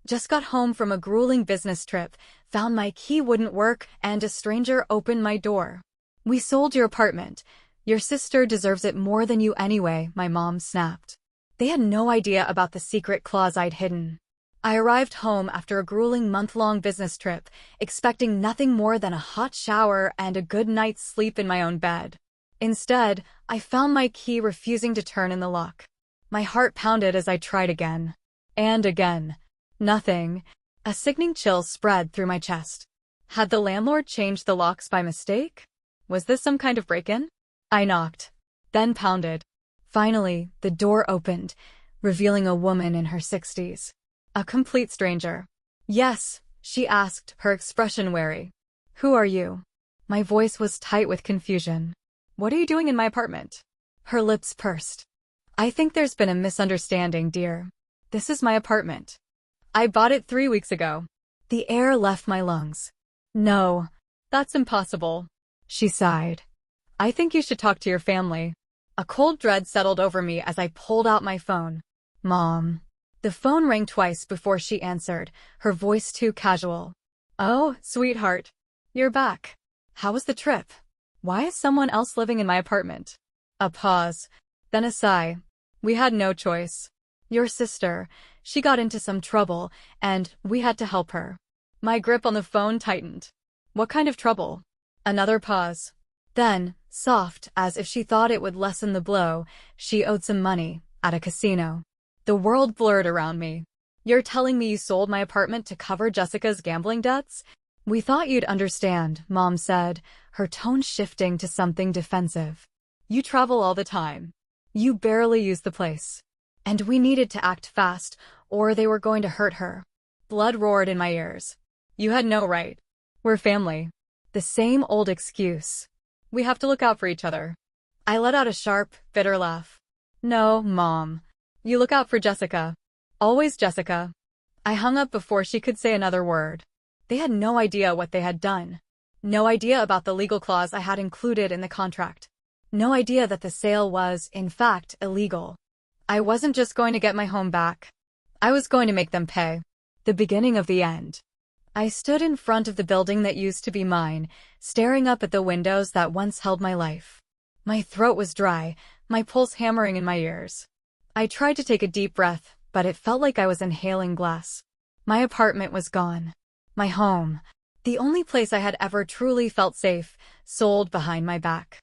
Just got home from a grueling business trip, found my key wouldn't work, and a stranger opened my door. We sold your apartment. Your sister deserves it more than you anyway, my mom snapped. They had no idea about the secret clause I'd hidden. I arrived home after a grueling month-long business trip, expecting nothing more than a hot shower and a good night's sleep in my own bed. Instead, I found my key refusing to turn in the lock. My heart pounded as I tried again. And again. Nothing. A sickening chill spread through my chest. Had the landlord changed the locks by mistake? Was this some kind of break-in? I knocked, then pounded. Finally, the door opened, revealing a woman in her 60s. A complete stranger. Yes, she asked, her expression wary. Who are you? My voice was tight with confusion. What are you doing in my apartment? Her lips pursed. I think there's been a misunderstanding, dear. This is my apartment. I bought it 3 weeks ago. The air left my lungs. No, that's impossible, she sighed. I think you should talk to your family. A cold dread settled over me as I pulled out my phone. Mom. The phone rang twice before she answered, her voice too casual. Oh, sweetheart. You're back. How was the trip? Why is someone else living in my apartment? A pause, then a sigh. We had no choice. Your sister, she got into some trouble, and we had to help her. My grip on the phone tightened. What kind of trouble? Another pause. Then, soft, as if she thought it would lessen the blow, she owed some money, at a casino. The world blurred around me. You're telling me you sold my apartment to cover Jessica's gambling debts? We thought you'd understand, Mom said, her tone shifting to something defensive. You travel all the time. You barely use the place. And we needed to act fast, or they were going to hurt her. Blood roared in my ears. You had no right. We're family. The same old excuse. We have to look out for each other. I let out a sharp, bitter laugh. No, Mom. You look out for Jessica. Always Jessica. I hung up before she could say another word. They had no idea what they had done. No idea about the legal clause I had included in the contract. No idea that the sale was, in fact, illegal. I wasn't just going to get my home back. I was going to make them pay. The beginning of the end. I stood in front of the building that used to be mine, staring up at the windows that once held my life. My throat was dry, my pulse hammering in my ears. I tried to take a deep breath, but it felt like I was inhaling glass. My apartment was gone. My home, the only place I had ever truly felt safe, sold behind my back.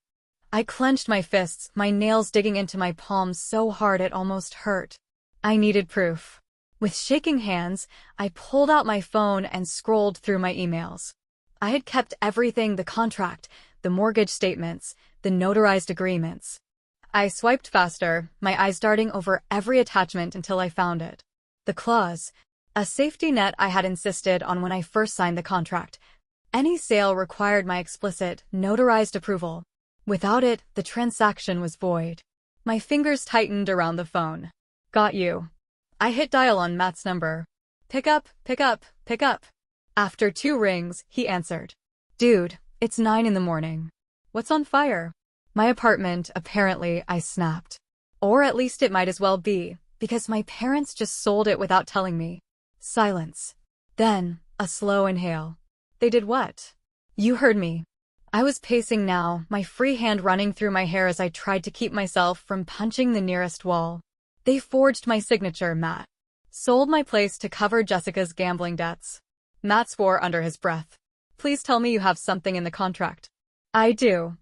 I clenched my fists, my nails digging into my palms so hard it almost hurt. I needed proof. With shaking hands, I pulled out my phone and scrolled through my emails. I had kept everything, the contract, the mortgage statements, the notarized agreements. I swiped faster, my eyes darting over every attachment until I found it. The clause, a safety net I had insisted on when I first signed the contract. Any sale required my explicit, notarized approval. Without it, the transaction was void. My fingers tightened around the phone. Got you. I hit dial on Matt's number. Pick up, pick up, pick up. After 2 rings, he answered. Dude, it's 9 in the morning. What's on fire? My apartment, apparently, I snapped. Or at least it might as well be, because my parents just sold it without telling me. Silence. Then, a slow inhale. They did what? You heard me. I was pacing now, my free hand running through my hair as I tried to keep myself from punching the nearest wall. They forged my signature, Matt. Sold my place to cover Jessica's gambling debts. Matt swore under his breath. Please tell me you have something in the contract. I do.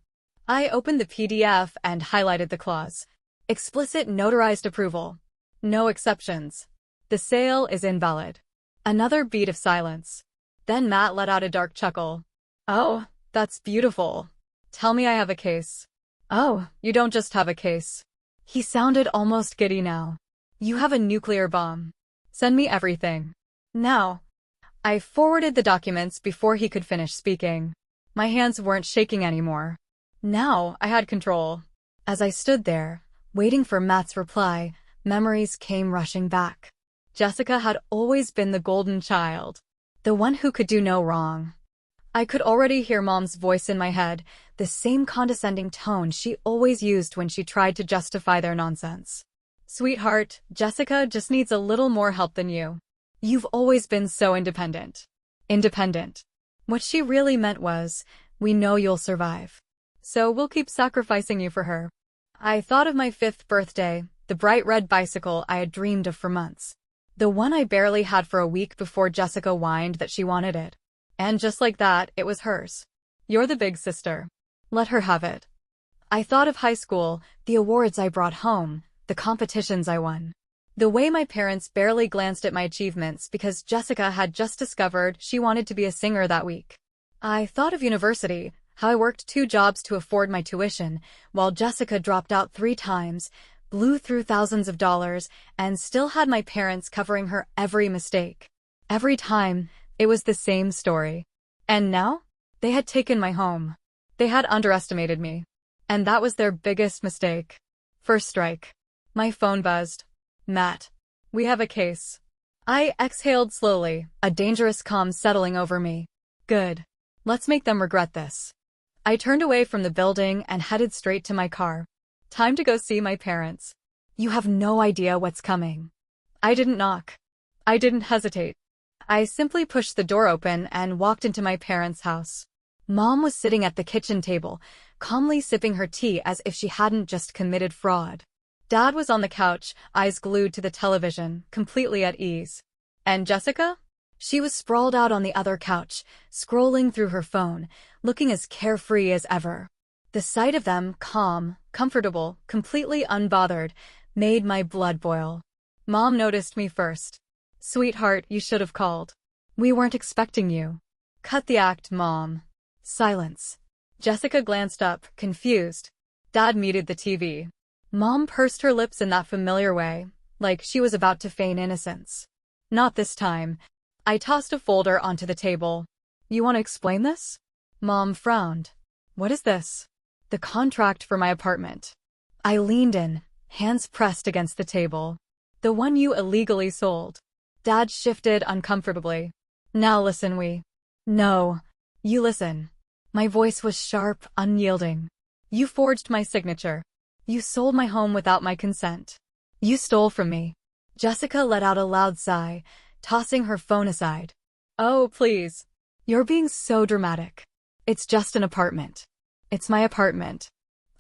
I opened the PDF and highlighted the clause. Explicit notarized approval. No exceptions. The sale is invalid. Another beat of silence. Then Matt let out a dark chuckle. Oh, that's beautiful. Tell me I have a case. Oh, you don't just have a case. He sounded almost giddy now. You have a nuclear bomb. Send me everything. Now. I forwarded the documents before he could finish speaking. My hands weren't shaking anymore. Now I had control. As I stood there, waiting for Matt's reply, memories came rushing back. Jessica had always been the golden child. The one who could do no wrong. I could already hear Mom's voice in my head, the same condescending tone she always used when she tried to justify their nonsense. Sweetheart, Jessica just needs a little more help than you. You've always been so independent. Independent. What she really meant was, we know you'll survive. So we'll keep sacrificing you for her. I thought of my 5th birthday, the bright red bicycle I had dreamed of for months. The one I barely had for a week before Jessica whined that she wanted it. And just like that, it was hers. You're the big sister. Let her have it. I thought of high school, the awards I brought home, the competitions I won. The way my parents barely glanced at my achievements because Jessica had just discovered she wanted to be a singer that week. I thought of university, how I worked 2 jobs to afford my tuition, while Jessica dropped out 3 times, blew through thousands of dollars, and still had my parents covering her every mistake. Every time, it was the same story. And now? They had taken my home. They had underestimated me. And that was their biggest mistake. First strike. My phone buzzed. Matt. We have a case. I exhaled slowly, a dangerous calm settling over me. Good. Let's make them regret this. I turned away from the building and headed straight to my car. Time to go see my parents. You have no idea what's coming. I didn't knock. I didn't hesitate. I simply pushed the door open and walked into my parents' house. Mom was sitting at the kitchen table, calmly sipping her tea as if she hadn't just committed fraud. Dad was on the couch, eyes glued to the television, completely at ease. And Jessica? She was sprawled out on the other couch, scrolling through her phone, looking as carefree as ever. The sight of them, calm, comfortable, completely unbothered, made my blood boil. Mom noticed me first. Sweetheart, you should have called. We weren't expecting you. Cut the act, Mom. Silence. Jessica glanced up, confused. Dad muted the TV. Mom pursed her lips in that familiar way, like she was about to feign innocence. Not this time. I tossed a folder onto the table. You want to explain this? Mom frowned. What is this? The contract for my apartment. I leaned in, hands pressed against the table. The one you illegally sold. Dad shifted uncomfortably. Now listen, No. You listen. My voice was sharp, unyielding. You forged my signature. You sold my home without my consent. You stole from me. Jessica let out a loud sigh, tossing her phone aside. Oh, please. You're being so dramatic. It's just an apartment. It's my apartment.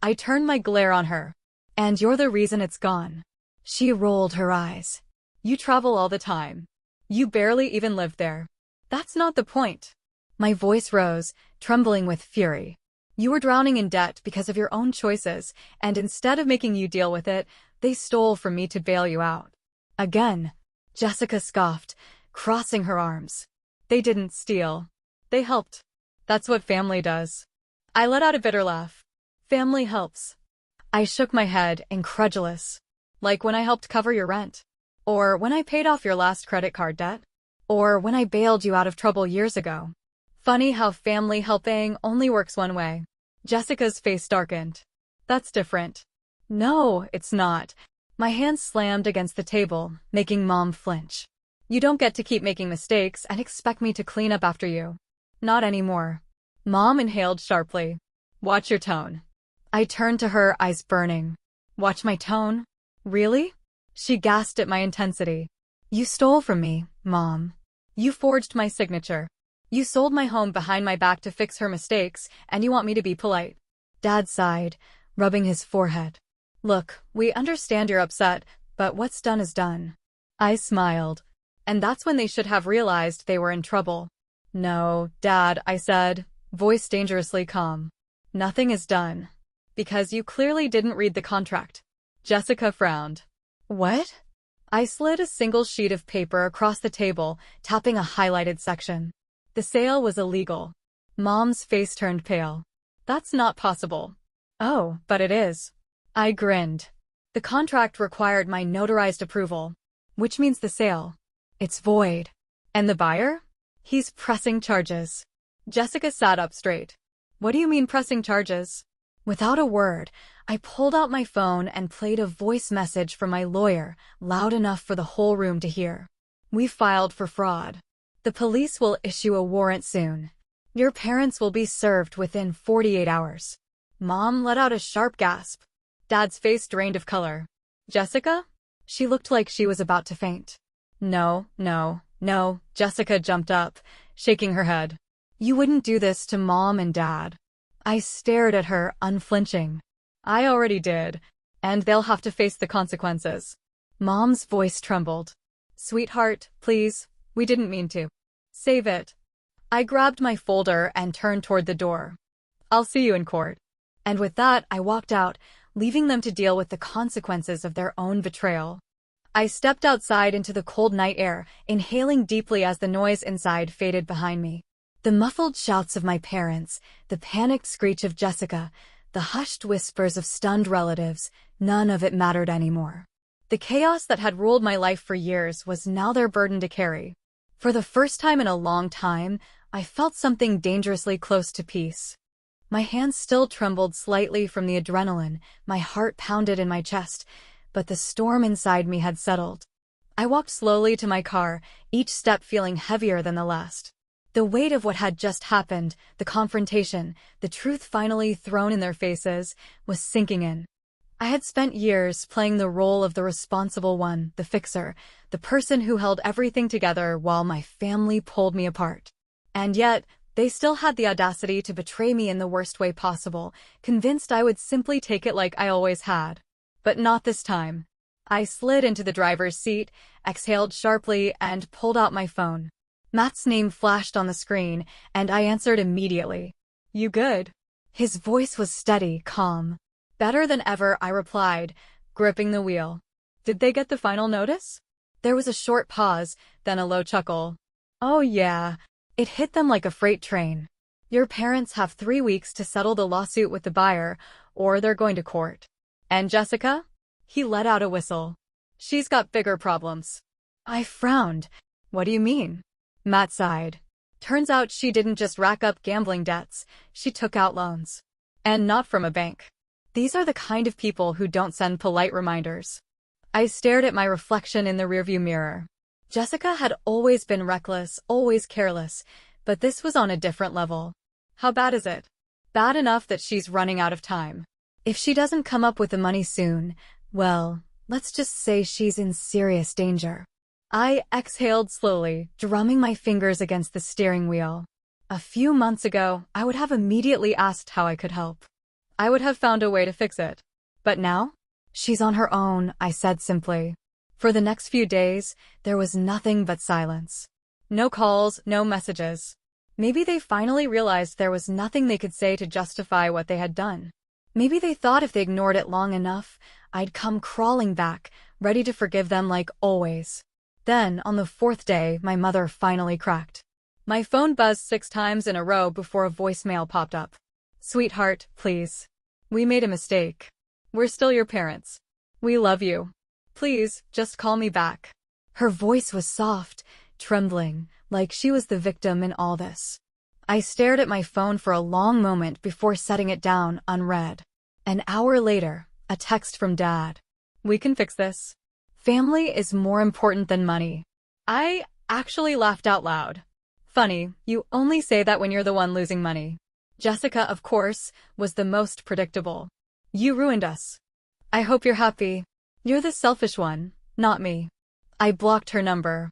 I turned my glare on her. And you're the reason it's gone. She rolled her eyes. You travel all the time. You barely even live there. That's not the point. My voice rose, trembling with fury. You were drowning in debt because of your own choices, and instead of making you deal with it, they stole from me to bail you out. Again, Jessica scoffed, crossing her arms. They didn't steal. They helped. That's what family does. I let out a bitter laugh. Family helps. I shook my head, incredulous. Like when I helped cover your rent. Or when I paid off your last credit card debt. Or when I bailed you out of trouble years ago. Funny how family helping only works one way. Jessica's face darkened. That's different. No, it's not. My hand slammed against the table, making Mom flinch. You don't get to keep making mistakes and expect me to clean up after you. Not anymore. Mom inhaled sharply. Watch your tone. I turned to her, eyes burning. Watch my tone? Really? She gasped at my intensity. You stole from me, Mom. You forged my signature. You sold my home behind my back to fix her mistakes, and you want me to be polite. Dad sighed, rubbing his forehead. Look, we understand you're upset, but what's done is done. I smiled. And that's when they should have realized they were in trouble. No, Dad, I said, voice dangerously calm. Nothing is done. Because you clearly didn't read the contract. Jessica frowned. What? I slid a single sheet of paper across the table, tapping a highlighted section. The sale was illegal. Mom's face turned pale. That's not possible. Oh, but it is. I grinned. The contract required my notarized approval, which means the sale. It's void. And the buyer? He's pressing charges. Jessica sat up straight. What do you mean pressing charges? Without a word, I pulled out my phone and played a voice message from my lawyer, loud enough for the whole room to hear. We filed for fraud. The police will issue a warrant soon. Your parents will be served within 48 hours. Mom let out a sharp gasp. Dad's face drained of color. Jessica? She looked like she was about to faint. No, No, Jessica jumped up, shaking her head. You wouldn't do this to Mom and Dad. I stared at her, unflinching. I already did, and they'll have to face the consequences. Mom's voice trembled. Sweetheart, please, we didn't mean to. Save it. I grabbed my folder and turned toward the door. I'll see you in court. And with that, I walked out, leaving them to deal with the consequences of their own betrayal. I stepped outside into the cold night air, inhaling deeply as the noise inside faded behind me. The muffled shouts of my parents, the panicked screech of Jessica, the hushed whispers of stunned relatives, none of it mattered anymore. The chaos that had ruled my life for years was now their burden to carry. For the first time in a long time, I felt something dangerously close to peace. My hands still trembled slightly from the adrenaline, my heart pounded in my chest, but the storm inside me had settled. I walked slowly to my car, each step feeling heavier than the last. The weight of what had just happened, the confrontation, the truth finally thrown in their faces, was sinking in. I had spent years playing the role of the responsible one, the fixer, the person who held everything together while my family pulled me apart. And yet, they still had the audacity to betray me in the worst way possible, convinced I would simply take it like I always had. But not this time. I slid into the driver's seat, exhaled sharply, and pulled out my phone. Matt's name flashed on the screen, and I answered immediately. You good? His voice was steady, calm. Better than ever, I replied, gripping the wheel. Did they get the final notice? There was a short pause, then a low chuckle. Oh yeah. It hit them like a freight train. Your parents have 3 weeks to settle the lawsuit with the buyer, or they're going to court. And Jessica? He let out a whistle. She's got bigger problems. I frowned. What do you mean? Matt sighed. Turns out she didn't just rack up gambling debts, she took out loans. And not from a bank. These are the kind of people who don't send polite reminders. I stared at my reflection in the rearview mirror. Jessica had always been reckless, always careless, but this was on a different level. How bad is it? Bad enough that she's running out of time. If she doesn't come up with the money soon, well, let's just say she's in serious danger. I exhaled slowly, drumming my fingers against the steering wheel. A few months ago, I would have immediately asked how I could help. I would have found a way to fix it. But now? She's on her own, I said simply. For the next few days, there was nothing but silence. No calls, no messages. Maybe they finally realized there was nothing they could say to justify what they had done. Maybe they thought if they ignored it long enough, I'd come crawling back, ready to forgive them like always. Then, on the 4th day, my mother finally cracked. My phone buzzed 6 times in a row before a voicemail popped up. Sweetheart, please. We made a mistake. We're still your parents. We love you. Please, just call me back. Her voice was soft, trembling, like she was the victim in all this. I stared at my phone for a long moment before setting it down, unread. An hour later, a text from Dad. We can fix this. Family is more important than money. I actually laughed out loud. Funny, you only say that when you're the one losing money. Jessica, of course, was the most predictable. You ruined us. I hope you're happy. You're the selfish one, not me. I blocked her number.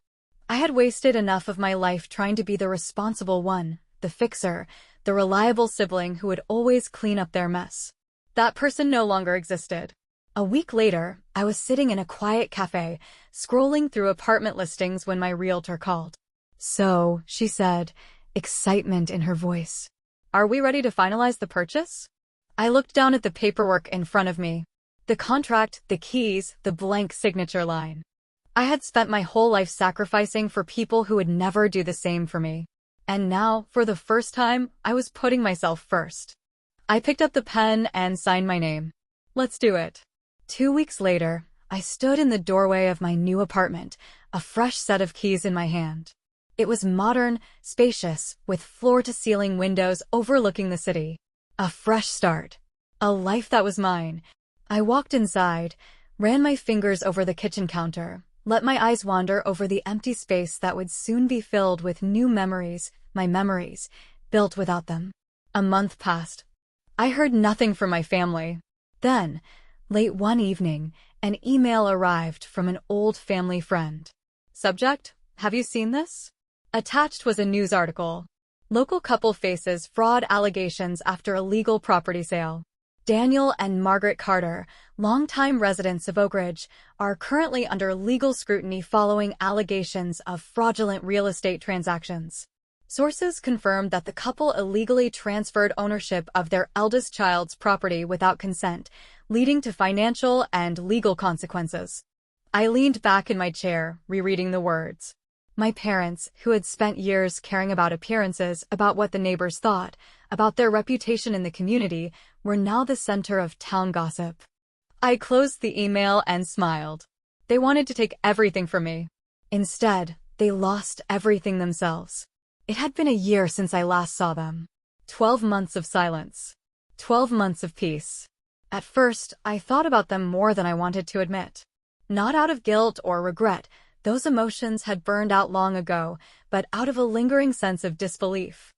I had wasted enough of my life trying to be the responsible one, the fixer, the reliable sibling who would always clean up their mess. That person no longer existed. A week later, I was sitting in a quiet cafe, scrolling through apartment listings when my realtor called. So, she said, excitement in her voice. Are we ready to finalize the purchase? I looked down at the paperwork in front of me. The contract, the keys, the blank signature line. I had spent my whole life sacrificing for people who would never do the same for me. And now, for the first time, I was putting myself first. I picked up the pen and signed my name. Let's do it. 2 weeks later, I stood in the doorway of my new apartment, a fresh set of keys in my hand. It was modern, spacious, with floor-to-ceiling windows overlooking the city. A fresh start. A life that was mine. I walked inside, ran my fingers over the kitchen counter, let my eyes wander over the empty space that would soon be filled with new memories, my memories, built without them. A month passed. I heard nothing from my family. Then, late one evening, an email arrived from an old family friend. Subject: Have you seen this? Attached was a news article. Local couple faces fraud allegations after illegal property sale. Daniel and Margaret Carter, longtime residents of Oak Ridge, are currently under legal scrutiny following allegations of fraudulent real estate transactions. Sources confirmed that the couple illegally transferred ownership of their eldest child's property without consent, leading to financial and legal consequences. I leaned back in my chair, rereading the words. My parents, who had spent years caring about appearances, about what the neighbors thought, about their reputation in the community, were now the center of town gossip. I closed the email and smiled. They wanted to take everything from me. Instead, they lost everything themselves. It had been a year since I last saw them. 12 months of silence. 12 months of peace. At first, I thought about them more than I wanted to admit. Not out of guilt or regret, those emotions had burned out long ago, but out of a lingering sense of disbelief.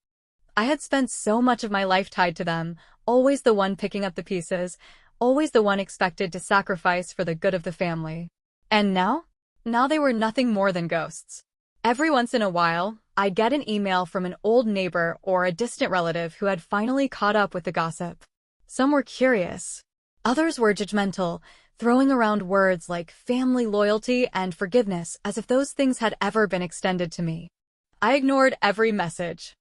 I had spent so much of my life tied to them, always the one picking up the pieces, always the one expected to sacrifice for the good of the family. And now? Now they were nothing more than ghosts. Every once in a while, I'd get an email from an old neighbor or a distant relative who had finally caught up with the gossip. Some were curious. Others were judgmental, throwing around words like family loyalty and forgiveness as if those things had ever been extended to me. I ignored every message.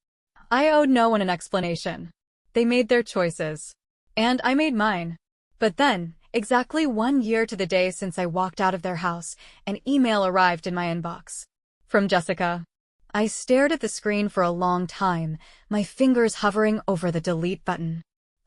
I owed no one an explanation. They made their choices. And I made mine. But then, exactly 1 year to the day since I walked out of their house, an email arrived in my inbox. From Jessica. I stared at the screen for a long time, my fingers hovering over the delete button.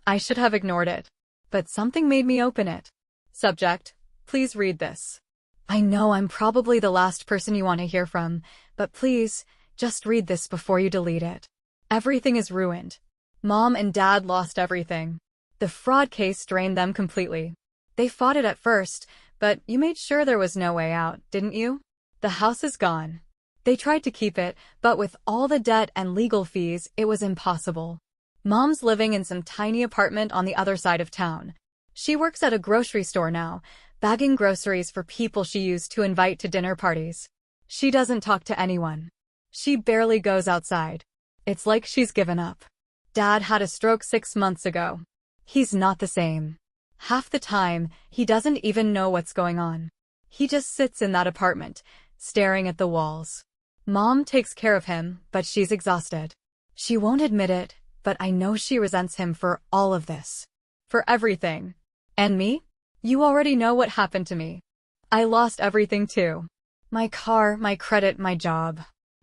I should have ignored it. But something made me open it. Subject: please read this. I know I'm probably the last person you want to hear from, but please, just read this before you delete it. Everything is ruined. Mom and Dad lost everything. The fraud case drained them completely. They fought it at first, but you made sure there was no way out, didn't you? The house is gone. They tried to keep it, but with all the debt and legal fees, it was impossible. Mom's living in some tiny apartment on the other side of town. She works at a grocery store now, bagging groceries for people she used to invite to dinner parties. She doesn't talk to anyone. She barely goes outside. It's like she's given up. Dad had a stroke 6 months ago. He's not the same. Half the time, he doesn't even know what's going on. He just sits in that apartment, staring at the walls. Mom takes care of him, but she's exhausted. She won't admit it, but I know she resents him for all of this. For everything. And me? You already know what happened to me. I lost everything too. My car, my credit, my job.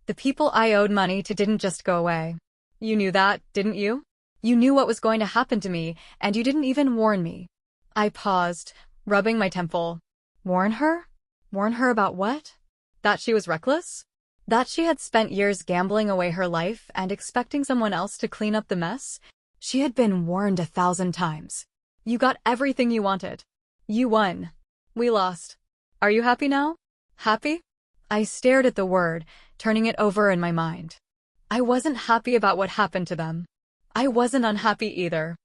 The people I owed money to didn't just go away. You knew that, didn't you? You knew what was going to happen to me, and you didn't even warn me. I paused, rubbing my temple. Warn her? Warn her about what? That she was reckless? That she had spent years gambling away her life and expecting someone else to clean up the mess? She had been warned 1,000 times. You got everything you wanted. You won. We lost. Are you happy now? Happy? I stared at the word, turning it over in my mind. I wasn't happy about what happened to them. I wasn't unhappy either.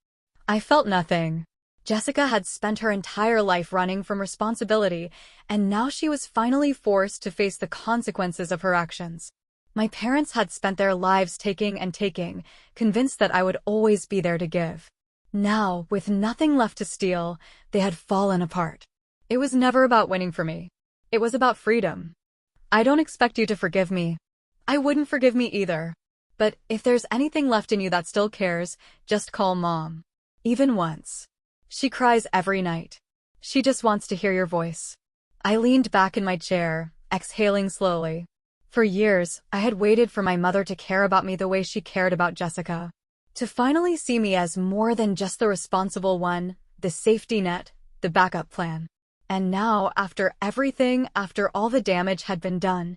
I felt nothing. Jessica had spent her entire life running from responsibility, and now she was finally forced to face the consequences of her actions. My parents had spent their lives taking and taking, convinced that I would always be there to give. Now, with nothing left to steal, they had fallen apart. It was never about winning for me. It was about freedom. I don't expect you to forgive me. I wouldn't forgive me either. But if there's anything left in you that still cares, just call Mom. Even once. She cries every night. She just wants to hear your voice. I leaned back in my chair, exhaling slowly. For years, I had waited for my mother to care about me the way she cared about Jessica. To finally see me as more than just the responsible one, the safety net, the backup plan. And now, after everything, after all the damage had been done,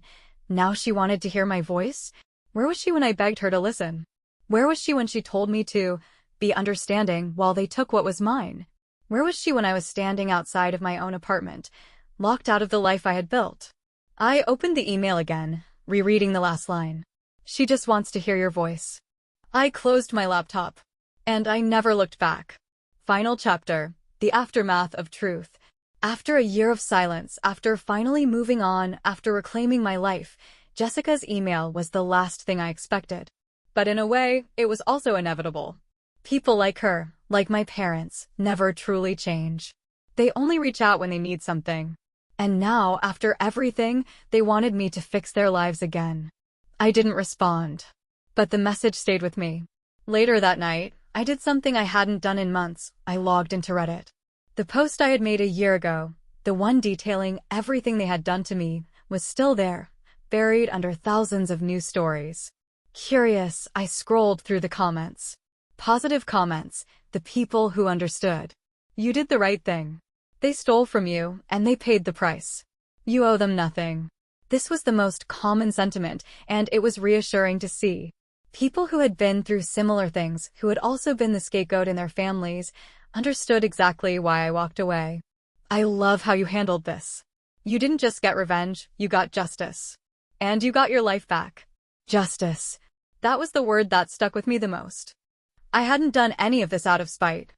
now she wanted to hear my voice? Where was she when I begged her to listen? Where was she when she told me to be understanding while they took what was mine? Where was she when I was standing outside of my own apartment, locked out of the life I had built? I opened the email again, rereading the last line. She just wants to hear your voice. I closed my laptop. And I never looked back. Final chapter, the aftermath of truth. After a year of silence, after finally moving on, after reclaiming my life, Jessica's email was the last thing I expected. But in a way, it was also inevitable. People like her, like my parents, never truly change. They only reach out when they need something. And now, after everything, they wanted me to fix their lives again. I didn't respond. But the message stayed with me. Later that night, I did something I hadn't done in months. I logged into Reddit. The post I had made a year ago, the one detailing everything they had done to me, was still there, buried under thousands of new stories. Curious, I scrolled through the comments. Positive comments, the people who understood. You did the right thing. They stole from you, and they paid the price. You owe them nothing. This was the most common sentiment, and it was reassuring to see. People who had been through similar things, who had also been the scapegoat in their families, understood exactly why I walked away. I love how you handled this. You didn't just get revenge, you got justice. And you got your life back. Justice. That was the word that stuck with me the most. I hadn't done any of this out of spite.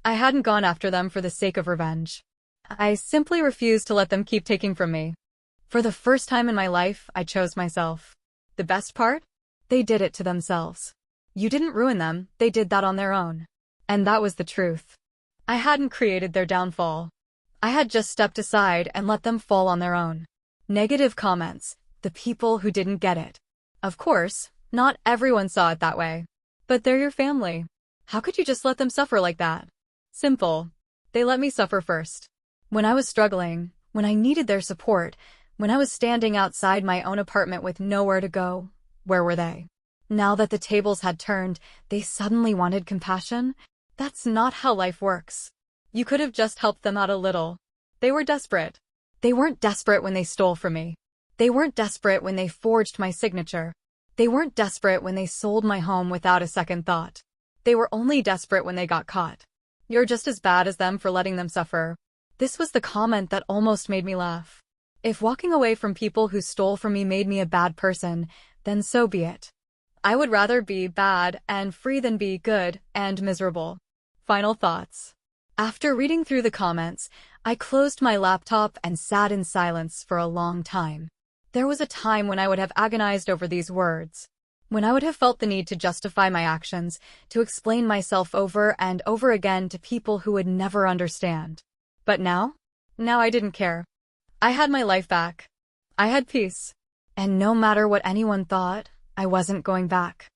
I hadn't gone after them for the sake of revenge. I simply refused to let them keep taking from me. For the first time in my life, I chose myself. The best part? They did it to themselves. You didn't ruin them, they did that on their own. And that was the truth. I hadn't created their downfall. I had just stepped aside and let them fall on their own. Negative comments, the people who didn't get it. Of course, not everyone saw it that way. But they're your family. How could you just let them suffer like that? Simple. They let me suffer first. When I was struggling, when I needed their support, when I was standing outside my own apartment with nowhere to go, where were they? Now that the tables had turned, they suddenly wanted compassion? That's not how life works. You could have just helped them out a little. They were desperate. They weren't desperate when they stole from me. They weren't desperate when they forged my signature. They weren't desperate when they sold my home without a second thought. They were only desperate when they got caught. You're just as bad as them for letting them suffer. This was the comment that almost made me laugh. If walking away from people who stole from me made me a bad person, then so be it. I would rather be bad and free than be good and miserable. Final thoughts. After reading through the comments, I closed my laptop and sat in silence for a long time. There was a time when I would have agonized over these words. When I would have felt the need to justify my actions, to explain myself over and over again to people who would never understand. But now? Now I didn't care. I had my life back. I had peace. And no matter what anyone thought, I wasn't going back.